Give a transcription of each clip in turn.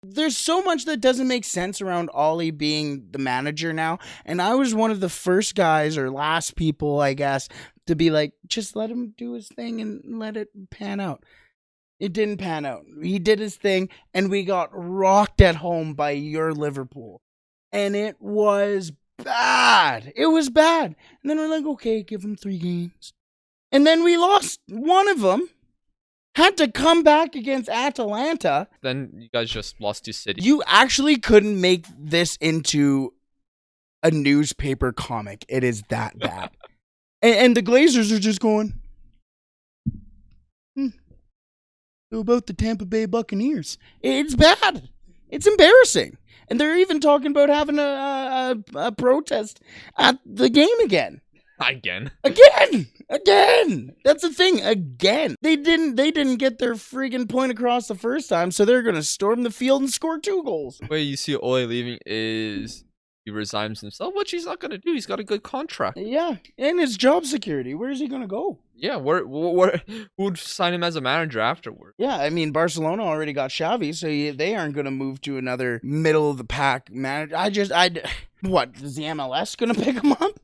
There's so much that doesn't make sense around Ole being the manager now. And I was one of the first guys or last people, I guess, to be like, just let him do his thing and let it pan out. It didn't pan out. He did his thing, and we got rocked at home by your Liverpool. And it was bad. It was bad. And then we're like, okay, give him 3 games. And then we lost one of them. Had to come back against Atalanta. Then you guys just lost to City. You actually couldn't make this into a newspaper comic. It is that bad. and the Glazers are just going, about the Tampa Bay Buccaneers. It's bad. It's embarrassing. And they're even talking about having a protest at the game again. Again. That's the thing. Again. They didn't get their friggin' point across the first time, so they're gonna storm the field and score 2 goals. The way you see Ole leaving is he resigns himself, which he's not gonna do. He's got a good contract. Yeah, and his job security. Where's he gonna go? Yeah, who would sign him as a manager afterward? Yeah, I mean, Barcelona already got Xavi, so they aren't going to move to another middle-of-the-pack manager. What, is the MLS going to pick him up?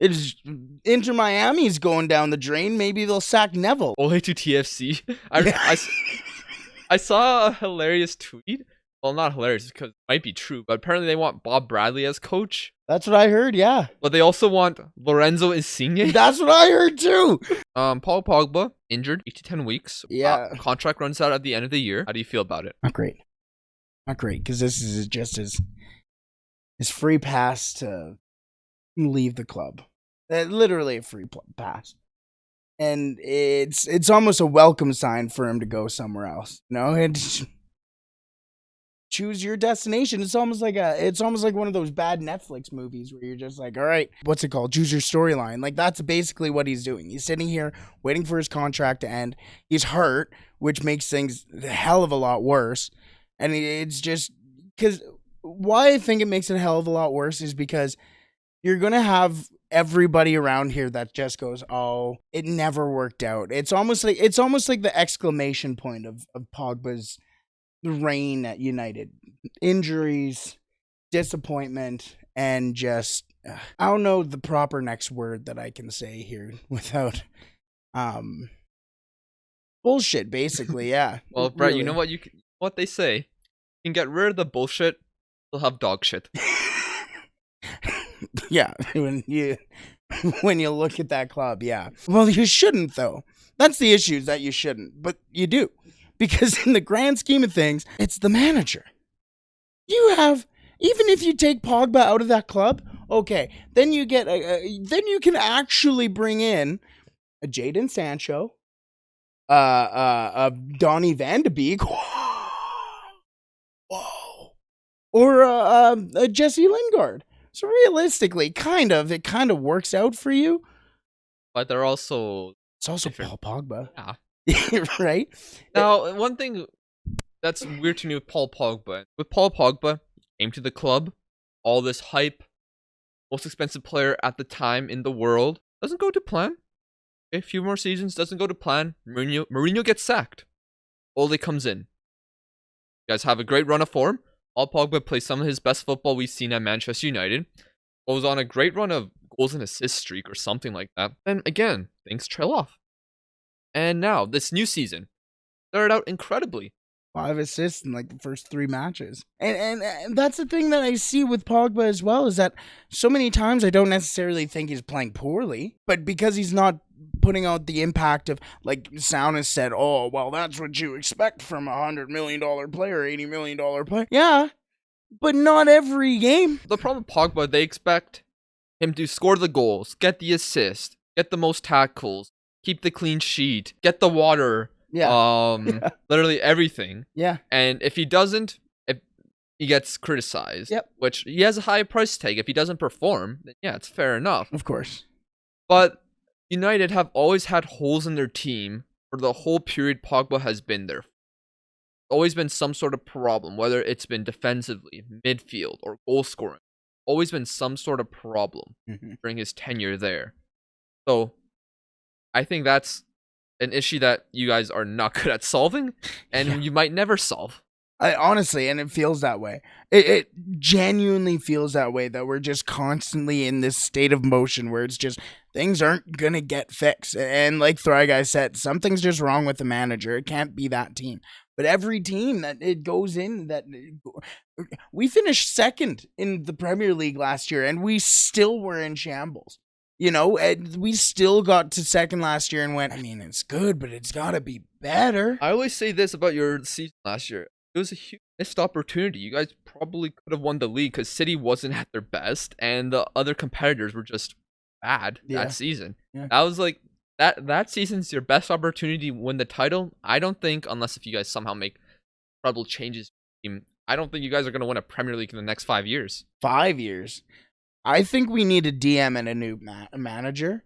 It's Inter Miami's going down the drain. Maybe they'll sack Neville. Ole to TFC. I saw a hilarious tweet. Well, not hilarious, because it might be true, but apparently they want Bob Bradley as coach. That's what I heard, yeah. But they also want Lorenzo Insigne. That's what I heard, too. Paul Pogba, injured 8 to 10 weeks. Yeah. Contract runs out at the end of the year. How do you feel about it? Not great, because this is just his free pass to leave the club. Literally a free pass. And it's almost a welcome sign for him to go somewhere else. It's... choose your destination. It's almost like one of those bad Netflix movies where you're just like, all right, what's it called? Choose your storyline. Like, that's basically what he's doing. He's sitting here waiting for his contract to end. He's hurt, which makes things a hell of a lot worse. And it's just because why I think it makes it a hell of a lot worse is because you're going to have everybody around here that just goes, oh, it never worked out. It's almost like the exclamation point of Pogba's reign at United. Injuries, disappointment, and just I don't know the proper next word that I can say here without bullshit, basically. Yeah. Well, Brett, really. You know what they say? You can get rid of the bullshit, they'll have dog shit. Yeah, when you look at that club, yeah. Well, you shouldn't though. That's the issue, is that you shouldn't, but you do. Because in the grand scheme of things, it's the manager. You have, even if you take Pogba out of that club, okay, then you get, then you can actually bring in a Jadon Sancho, a Donny Van de Beek, whoa, or a Jesse Lingard. So realistically, it kind of works out for you. But they're also, it's also different. Paul Pogba. Yeah. Right? Now, one thing that's weird to me with Paul Pogba. With Paul Pogba, came to the club, all this hype, most expensive player at the time in the world, doesn't go to plan. Okay, a few more seasons, doesn't go to plan. Mourinho gets sacked. Ole comes in. You guys have a great run of form. Paul Pogba plays some of his best football we've seen at Manchester United. Was on a great run of goals and assist streak or something like that. Then again, things trail off. And now, this new season, started out incredibly. 5 assists in like the first 3 matches. And that's the thing that I see with Pogba as well, is that so many times I don't necessarily think he's playing poorly, but because he's not putting out the impact of, like Sound has said, oh, well, that's what you expect from a $100 million player, $80 million player. Yeah, but not every game. The problem with Pogba, they expect him to score the goals, get the assist, get the most tackles, keep the clean sheet, get the water, literally everything. Yeah. And if he doesn't, if he gets criticized, which he has a high price tag. If he doesn't perform, then yeah, it's fair enough. Of course. But United have always had holes in their team for the whole period Pogba has been there. Always been some sort of problem, whether it's been defensively, midfield, or goal scoring. Always been some sort of problem during his tenure there. So I think that's an issue that you guys are not good at solving, and you might never solve. Honestly, and it feels that way. It genuinely feels that way, that we're just constantly in this state of motion where it's just things aren't gonna get fixed. And like Thry Guy said, something's just wrong with the manager. It can't be that team. But every team that it goes in, that we finished second in the Premier League last year, and we still were in shambles. And we still got to second last year and went, I mean, it's good, but it's got to be better. I always say this about your season last year. It was a huge missed opportunity. You guys probably could have won the league because City wasn't at their best, and the other competitors were just bad that season. Yeah. That was like that season's your best opportunity to win the title. I don't think, unless if you guys somehow make incredible changes to the team, I don't think you guys are going to win a Premier League in the next 5 years. 5 years. I think we need a DM and a new manager,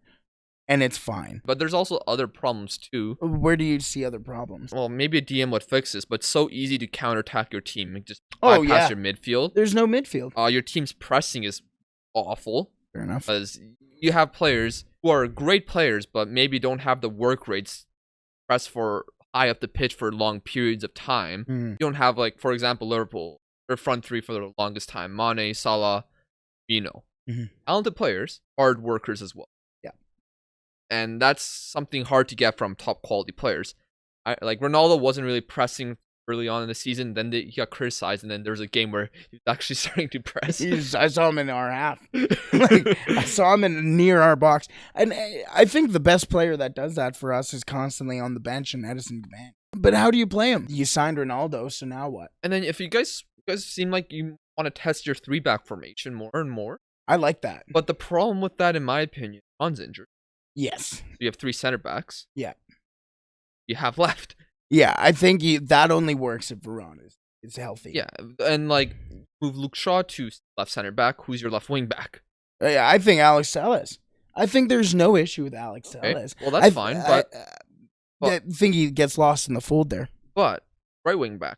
and it's fine. But there's also other problems too. Where do you see other problems? Well, maybe a DM would fix this, but it's so easy to counterattack your team and just bypass your midfield. There's no midfield. Your team's pressing is awful. Fair enough. Because you have players who are great players, but maybe don't have the work rates press for high up the pitch for long periods of time. You don't have, like, for example, Liverpool, their front three for the longest time: Mane, Salah, Firmino. Talented players, hard workers as well. Yeah. And that's something hard to get from top quality players. Like Ronaldo wasn't really pressing early on in the season, then he got criticized, and then there was a game where he was actually starting to press. I saw him in our half. I saw him near our box. And I think the best player that does that for us is constantly on the bench, and Edison Cavani. But how do you play him? You signed Ronaldo, so now what? And then if you guys seem like you want to test your 3-back formation more and more. I like that. But the problem with that, in my opinion, Son's injured. Yes. So you have 3 center backs. Yeah. You have left. Yeah, I think that only works if Varane is healthy. Yeah, and like move Luke Shaw to left center back. Who's your left wing back? Yeah, I think Alex Telles. I think there's no issue with Alex Telles. Well, that's fine, but I think he gets lost in the fold there. But right wing back,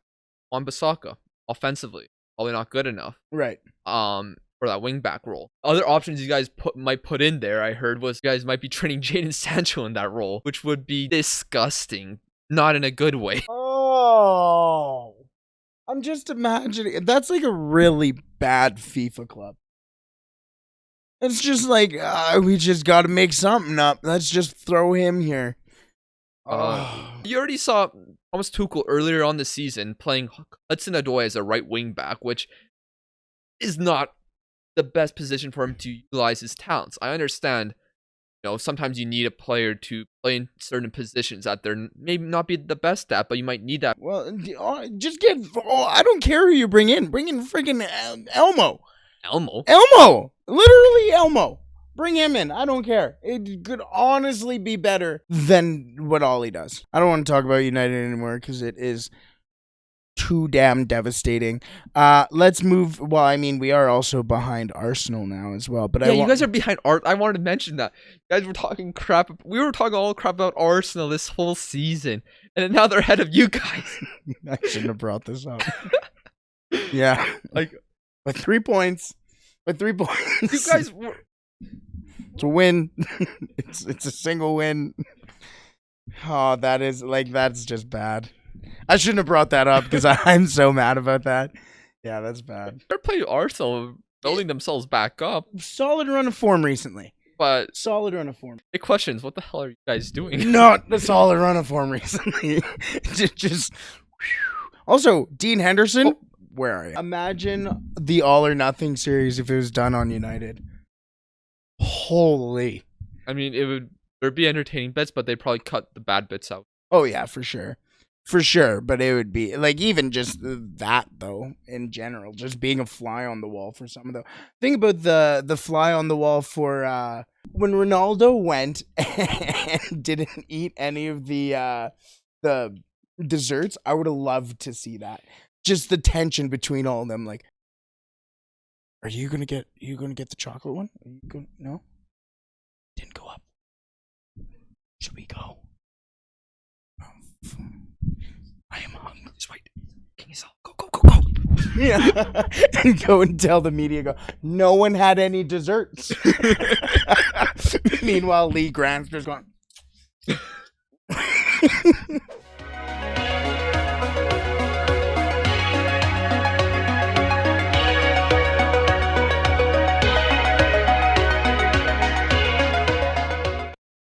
Wan-Bissaka, offensively, probably not good enough. Right. For that wing back role. Other options you guys might put in there, I heard, was you guys might be training Jadon Sancho in that role, which would be disgusting. Not in a good way. Oh, I'm just imagining. That's like a really bad FIFA club. It's just like, we just got to make something up. Let's just throw him here. You already saw Thomas Tuchel earlier on the season playing Hudson-Odoi as a right wing back, which is not the best position for him to utilize his talents. I understand. Sometimes you need a player to play in certain positions that they're maybe not be the best at, but you might need that. Well, just get. I don't care who you bring in. Bring in freaking Elmo. Elmo. Literally Elmo. Bring him in. I don't care. It could honestly be better than what Ole does. I don't want to talk about United anymore because it is too damn devastating. Let's move. Well, I mean, we are also behind Arsenal now as well. But you guys are behind I wanted to mention that. You guys were talking crap. We were talking all crap about Arsenal this whole season, and now they're ahead of you guys. I shouldn't have brought this up. Yeah, like by 3 points. You guys were. It's a win. It's a single win. Oh, that's just bad. I shouldn't have brought that up because I'm so mad about that. Yeah, that's bad. They're playing Arsenal, building themselves back up. Solid run of form recently. But solid run of form. The question is, what the hell are you guys doing? Not the solid run of form recently. just. Also, Dean Henderson, where are you? Imagine the All or Nothing series if it was done on United. Holy. I mean, there'd be entertaining bits, but they'd probably cut the bad bits out. Oh, yeah, for sure. For sure, but it would be, like, even just that, though, in general, just being a fly on the wall for some of the... Think about the fly on the wall for when Ronaldo went and didn't eat any of the desserts. I would have loved to see that. Just the tension between all of them, like, are you gonna get the chocolate one? Are you gonna, no? Didn't go up. Should we go? I am hungry. Just wait. King yourself. Go. Yeah. And go and tell the media, no one had any desserts. Meanwhile, Lee Grant's just going.